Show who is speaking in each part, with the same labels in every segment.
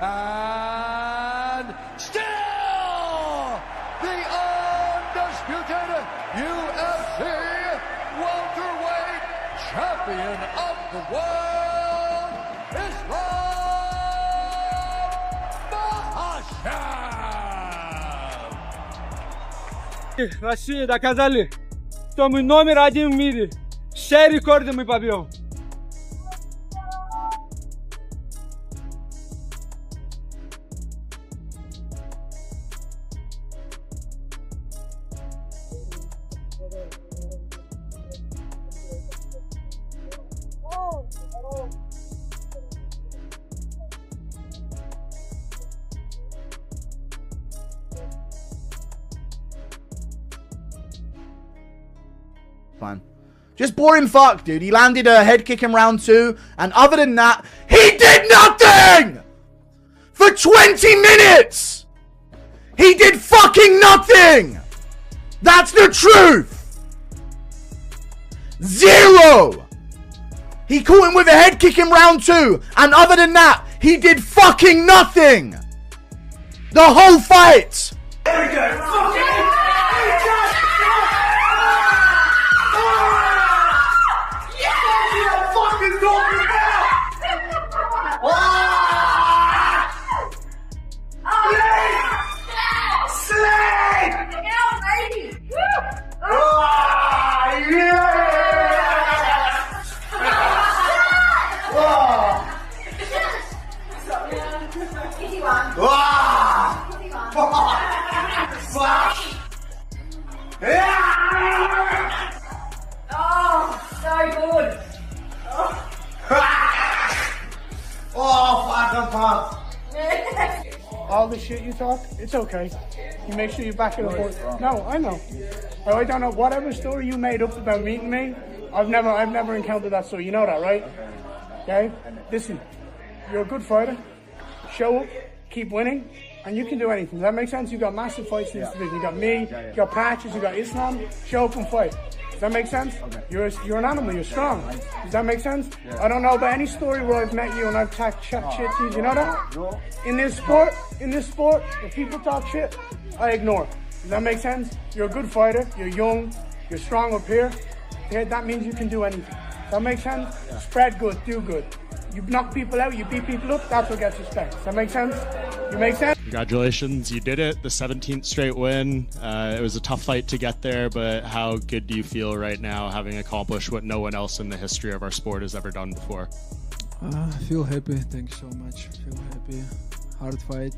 Speaker 1: And still the undisputed UFC welterweight champion of the world, Islam Makhachev.
Speaker 2: Россия, доказали, что мы номер один в мире. Все рекорды мы побьем.
Speaker 3: Fine. Just boring fuck, dude. He landed a head kick in round 2, and other than that, he did nothing! For 20 minutes! He did fucking nothing! That's the truth! Zero! He caught him with a head kick in round 2, and other than that, he did fucking nothing! The whole fight! There we go!
Speaker 4: All the shit you talk, it's okay. You make sure you back it up. No, I know. I don't know. Whatever story you made up about meeting me, I've never encountered that story. You know that, right? Okay? Listen, you're a good fighter. Show up, keep winning, and you can do anything. Does that make sense? You got massive fights in this division. You got me, you got Patches, you got Islam. Show up and fight. Does that make sense? You're an animal, you're strong. Does that make sense? I don't know about any story where I've met you and I've talked shit to you. You know that? In this sport, if people talk shit, I ignore. Does that make sense? You're a good fighter, you're young, you're strong up here. Okay, that means you can do anything. Does that make sense? Spread good, do good. You knock people out, you beat people up, that's what gets respect. Does that make sense? You make sense?
Speaker 5: Congratulations, you did it. The 17th straight win. It was a tough fight to get there, but how good do you feel right now, having accomplished what no one else in the history of our sport has ever done before?
Speaker 6: I feel happy, thank you so much. Feel happy. Hard fight.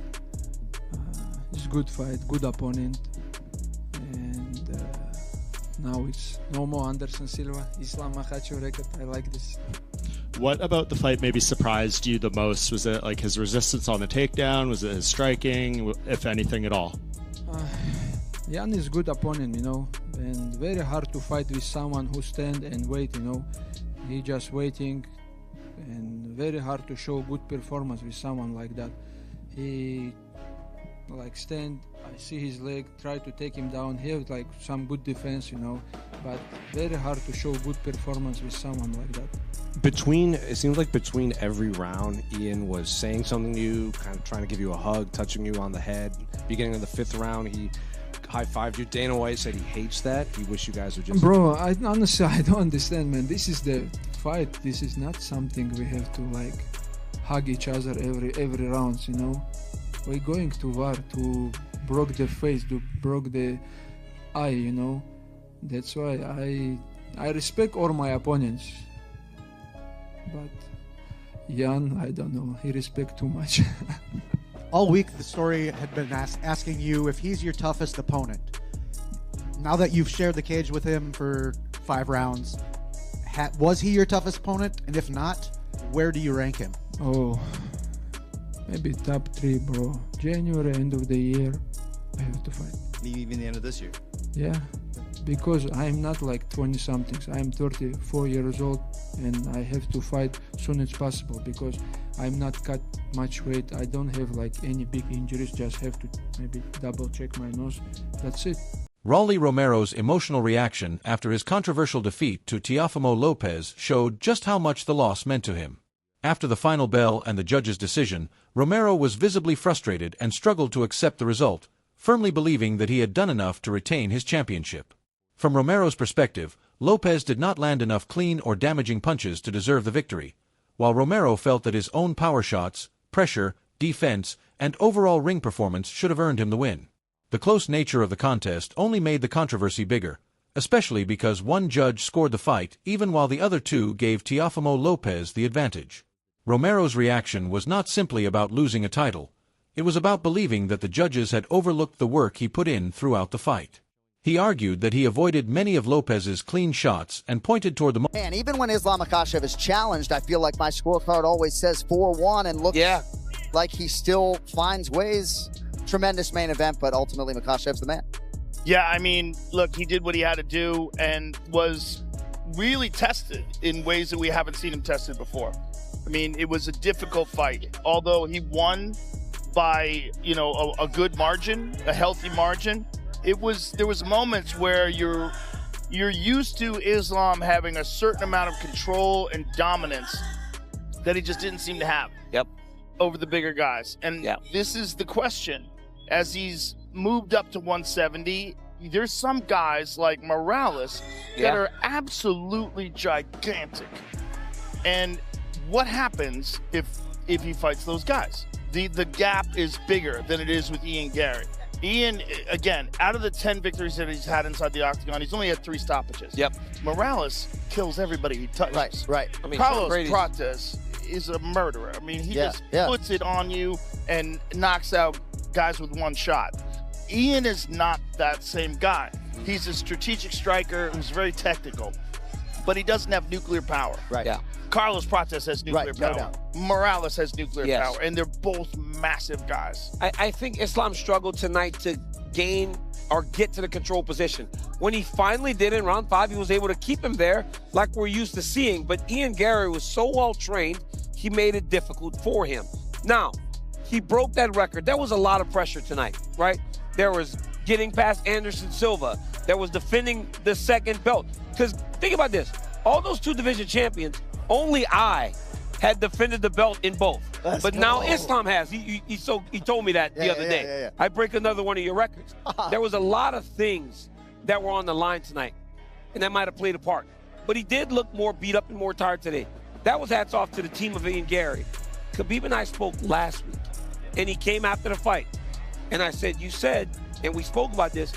Speaker 6: It's good fight, good opponent. And now it's no more Anderson Silva, Islam Makhachev record. I like this.
Speaker 5: What about the fight maybe surprised you the most? Was it like his resistance on the takedown? Was it his striking, if anything at all?
Speaker 6: Ian is good opponent, you know, and very hard to fight with someone who stand and wait, you know. He just waiting, and very hard to show good performance with someone like that. He like stand, I see his leg, try to take him down. He have like some good defense, you know, but very hard to show good performance with someone like that.
Speaker 7: It seems like between every round, Ian was saying something to you, kind of trying to give you a hug, touching you on the head. Beginning of the 5th round, he high-fived you. Dana White said he hates that. He wish you guys would just...
Speaker 6: Bro, honestly, I don't understand, man. This is the fight. This is not something we have to like hug each other every round, you know. We're going to war to broke the face, to broke the eye, you know. That's why I respect all my opponents. But Ian, I don't know, he respect too much.
Speaker 8: All week the story had been asking you if he's your toughest opponent. Now that you've shared the cage with him for 5 rounds, was he your toughest opponent? And if not, where do you rank him?
Speaker 6: Oh, maybe top 3, bro. January, end of the year, I have to fight.
Speaker 9: Even the end of this year?
Speaker 6: Yeah, because I'm not like 20-somethings. I'm 34 years old, and I have to fight soon as possible because I'm not cut much weight. I don't have like any big injuries. Just have to maybe double check my nose. That's it.
Speaker 10: Rolly Romero's emotional reaction after his controversial defeat to Teofimo Lopez showed just how much the loss meant to him. After the final bell and the judge's decision, Romero was visibly frustrated and struggled to accept the result, firmly believing that he had done enough to retain his championship. From Romero's perspective, Lopez did not land enough clean or damaging punches to deserve the victory, while Romero felt that his own power shots, pressure, defense, and overall ring performance should have earned him the win. The close nature of the contest only made the controversy bigger, especially because one judge scored the fight even while the other two gave Teofimo Lopez the advantage. Romero's reaction was not simply about losing a title. It was about believing that the judges had overlooked the work he put in throughout the fight. He argued that he avoided many of Lopez's clean shots and pointed toward the
Speaker 9: And even when Islam Makhachev is challenged, I feel like my scorecard always says 4-1 and looks like he still finds ways. Tremendous main event, but ultimately Makhachev's the man.
Speaker 11: Yeah, I mean, look, he did what he had to do and was really tested in ways that we haven't seen him tested before. I mean, it was a difficult fight. Although he won by, a good margin, a healthy margin, there was moments where you're used to Islam having a certain amount of control and dominance that he just didn't seem to have over the bigger guys. And this is the question. As he's moved up to 170, there's some guys like Morales that are absolutely gigantic. And what happens if he fights those guys? The gap is bigger than it is with Ian Garry. Ian, again, out of the 10 victories that he's had inside the octagon, he's only had 3 stoppages. Morales kills everybody he touches.
Speaker 9: Right.
Speaker 11: I mean, Carlos Prates is a murderer. I mean, he just puts it on you and knocks out guys with one shot. Ian is not that same guy. He's a strategic striker who's very technical, but he doesn't have nuclear power.
Speaker 9: Right.
Speaker 11: Yeah. Carlos Prates has nuclear power.
Speaker 9: No doubt.
Speaker 11: Morales has nuclear power, and they're both massive guys.
Speaker 12: I think Islam struggled tonight to gain or get to the control position. When he finally did in round 5, he was able to keep him there like we're used to seeing. But Ian Garry was so well trained, he made it difficult for him. Now, he broke that record. There was a lot of pressure tonight, right? There was getting past Anderson Silva. There was defending the second belt. Because think about this. All those 2 division champions, only I had defended the belt in both. But now Islam has. He told me that the other day. I break another one of your records. There was a lot of things that were on the line tonight, and that might have played a part. But he did look more beat up and more tired today. That was hats off to the team of Ian Garry. Khabib and I spoke last week, and he came after the fight. And I said, you said, and we spoke about this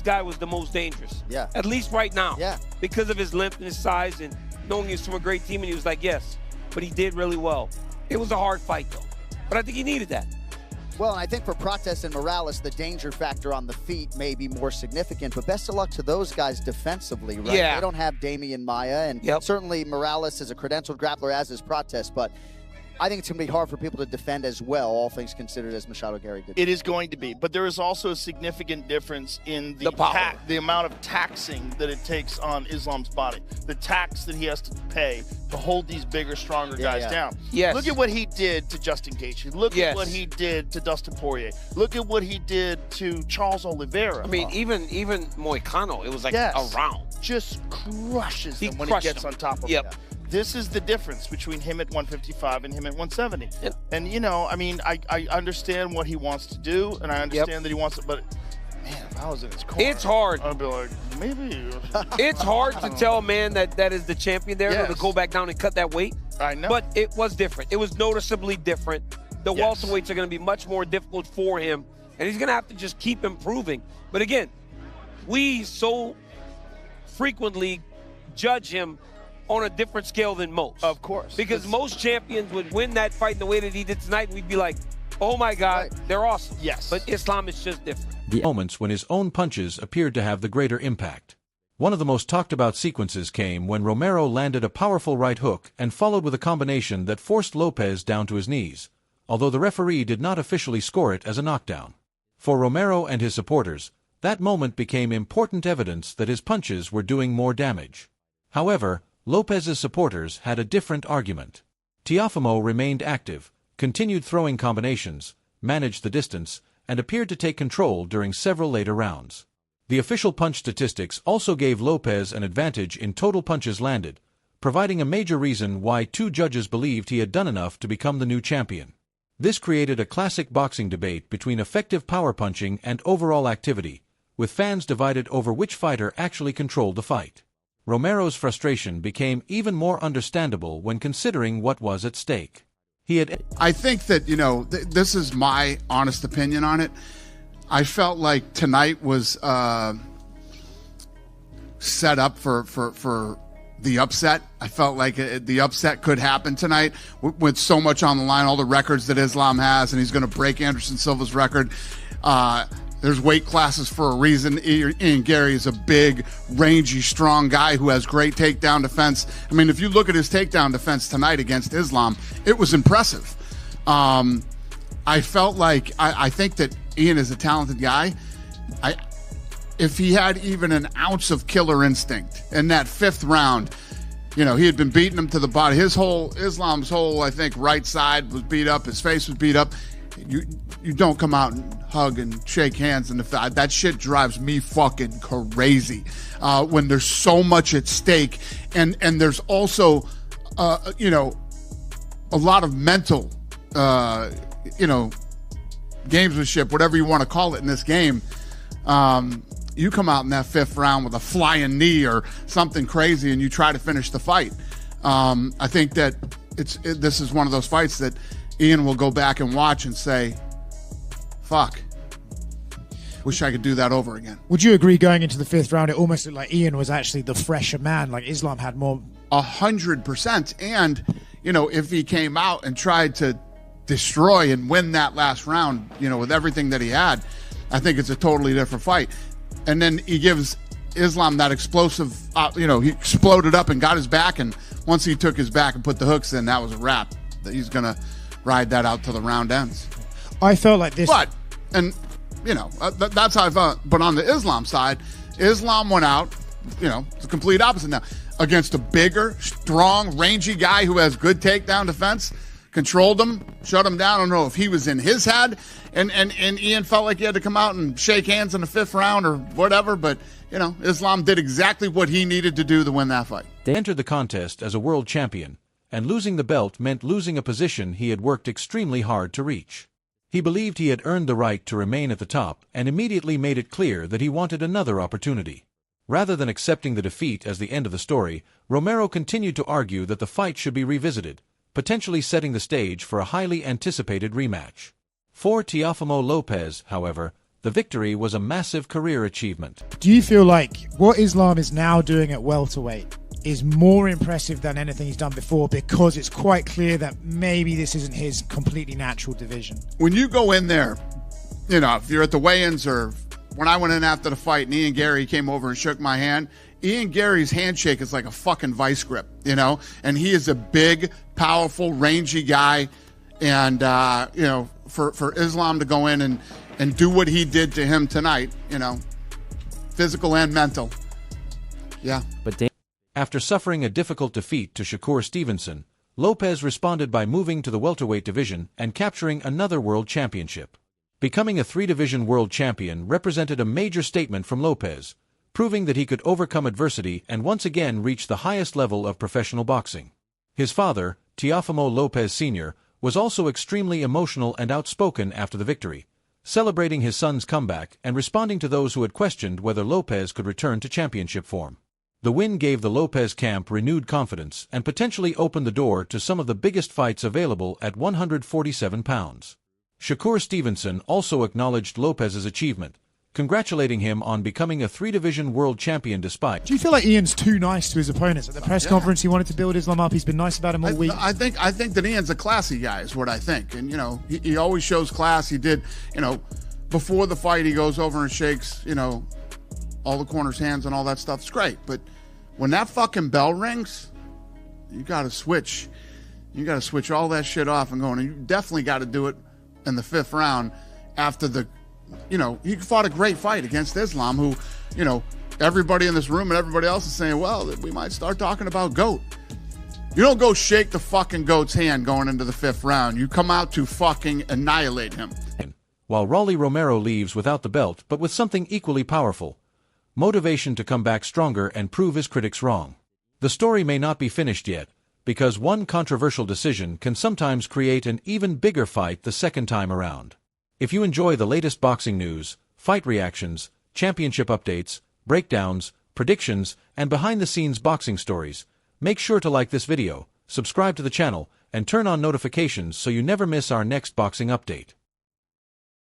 Speaker 12: guy was the most dangerous. At least right now. Because of his length and his size and knowing he was from a great team, and he was like, yes, but he did really well. It was a hard fight, though. But I think he needed that.
Speaker 9: Well, and I think for Prates and Morales, the danger factor on the feet may be more significant, but best of luck to those guys defensively, right? They don't have Damian Maia, and certainly Morales is a credentialed grappler, as is Prates, but I think it's going to be hard for people to defend as well, all things considered, as Machado Garry did.
Speaker 11: It is going to be, but there is also a significant difference in the amount of taxing that it takes on Islam's body, the tax that he has to pay to hold these bigger, stronger guys down. Look at what he did to Justin Gaethje. Look at what he did to Dustin Poirier. Look at what he did to Charles Oliveira.
Speaker 12: I mean, even Moicano, it was like a round.
Speaker 11: Just crushes him when he gets on top of him. This is the difference between him at 155 and him at 170. And, I mean, I understand what he wants to do, and I understand that he wants it, but, man, if I was in his corner,
Speaker 12: it's hard.
Speaker 11: I'd be like, maybe.
Speaker 12: It's hard to tell a man that is the champion there to go back down and cut that weight.
Speaker 11: I know.
Speaker 12: But it was different. It was noticeably different. The welterweights are going to be much more difficult for him, and he's going to have to just keep improving. But, again, we so frequently judge him on a different scale than most.
Speaker 11: Of course.
Speaker 12: Because most champions would win that fight in the way that he did tonight, and we'd be like, oh my God, they're awesome. But Islam is just different.
Speaker 10: The moments when his own punches appeared to have the greater impact. One of the most talked about sequences came when Romero landed a powerful right hook and followed with a combination that forced Lopez down to his knees, although the referee did not officially score it as a knockdown. For Romero and his supporters, that moment became important evidence that his punches were doing more damage. However, Lopez's supporters had a different argument. Teofimo remained active, continued throwing combinations, managed the distance, and appeared to take control during several later rounds. The official punch statistics also gave Lopez an advantage in total punches landed, providing a major reason why 2 judges believed he had done enough to become the new champion. This created a classic boxing debate between effective power punching and overall activity, with fans divided over which fighter actually controlled the fight. Romero's frustration became even more understandable when considering what was at stake.
Speaker 13: I think that, this is my honest opinion on it. I felt like tonight was set up for the upset. I felt like the upset could happen tonight with so much on the line, all the records that Islam has, and he's going to break Anderson Silva's record. There's weight classes for a reason. Ian Garry is a big, rangy, strong guy who has great takedown defense. I mean, if you look at his takedown defense tonight against Islam, it was impressive. I felt like, I think that Ian is a talented guy. If he had even an ounce of killer instinct in that 5th round, he had been beating him to the body. Islam's whole, I think, right side was beat up. His face was beat up. You don't come out and hug and shake hands in the fight. That shit drives me fucking crazy when there's so much at stake, and there's also a lot of mental gamesmanship, whatever you want to call it in this game. You come out in that 5th round with a flying knee or something crazy and you try to finish the fight. I think that this is one of those fights that Ian will go back and watch and say, fuck, wish I could do that over again.
Speaker 14: Would you agree, going into the 5th round, it almost looked like Ian was actually the fresher man, like Islam had more?
Speaker 13: 100%. And, if he came out and tried to destroy and win that last round, with everything that he had, I think it's a totally different fight. And then he gives Islam that explosive, he exploded up and got his back, and once he took his back and put the hooks in, that was a wrap. That he's going to ride that out till the round ends.
Speaker 14: I felt like this.
Speaker 13: But, that's how I felt. But on the Islam side, Islam went out, it's the complete opposite now. Against a bigger, strong, rangy guy who has good takedown defense, controlled him, shut him down. I don't know if he was in his head, and Ian felt like he had to come out and shake hands in the 5th round or whatever, but, Islam did exactly what he needed to do to win that fight.
Speaker 10: They entered the contest as a world champion, and losing the belt meant losing a position he had worked extremely hard to reach. He believed he had earned the right to remain at the top and immediately made it clear that he wanted another opportunity. Rather than accepting the defeat as the end of the story, Romero continued to argue that the fight should be revisited, potentially setting the stage for a highly anticipated rematch. For Teofimo Lopez, however, the victory was a massive career achievement.
Speaker 14: Do you feel like what Islam is now doing at welterweight is more impressive than anything he's done before, because it's quite clear that maybe this isn't his completely natural division?
Speaker 13: When you go in there, if you're at the weigh-ins, or when I went in after the fight and Ian Garry came over and shook my hand, Ian Garry's handshake is like a fucking vice grip, and he is a big, powerful, rangy guy. And, for Islam to go in and do what he did to him tonight, physical and mental. Yeah.
Speaker 10: After suffering a difficult defeat to Shakur Stevenson, Lopez responded by moving to the welterweight division and capturing another world championship. Becoming a 3-division world champion represented a major statement from Lopez, proving that he could overcome adversity and once again reach the highest level of professional boxing. His father, Teofimo Lopez Sr., was also extremely emotional and outspoken after the victory, celebrating his son's comeback and responding to those who had questioned whether Lopez could return to championship form. The win gave the Lopez camp renewed confidence and potentially opened the door to some of the biggest fights available at 147 pounds. Shakur Stevenson also acknowledged Lopez's achievement, congratulating him on becoming a 3-division world champion despite.
Speaker 14: Do you feel like Ian's too nice to his opponents? At the press conference, he wanted to build Islam up. He's been nice about him all week.
Speaker 13: I think that Ian's a classy guy is what I think. And, he always shows class. He did, before the fight, he goes over and shakes, all the corners' hands and all that stuff. It's great. But when that fucking bell rings, you got to switch. You got to switch all that shit off and go. And you definitely got to do it in the 5th round after he fought a great fight against Islam, who, everybody in this room and everybody else is saying, well, we might start talking about GOAT. You don't go shake the fucking GOAT's hand going into the 5th round. You come out to fucking annihilate him.
Speaker 10: While Rolly Romero leaves without the belt, but with something equally powerful: motivation to come back stronger and prove his critics wrong. The story may not be finished yet, because one controversial decision can sometimes create an even bigger fight the second time around. If you enjoy the latest boxing news, fight reactions, championship updates, breakdowns, predictions, and behind-the-scenes boxing stories, make sure to like this video, subscribe to the channel, and turn on notifications so you never miss our next boxing update.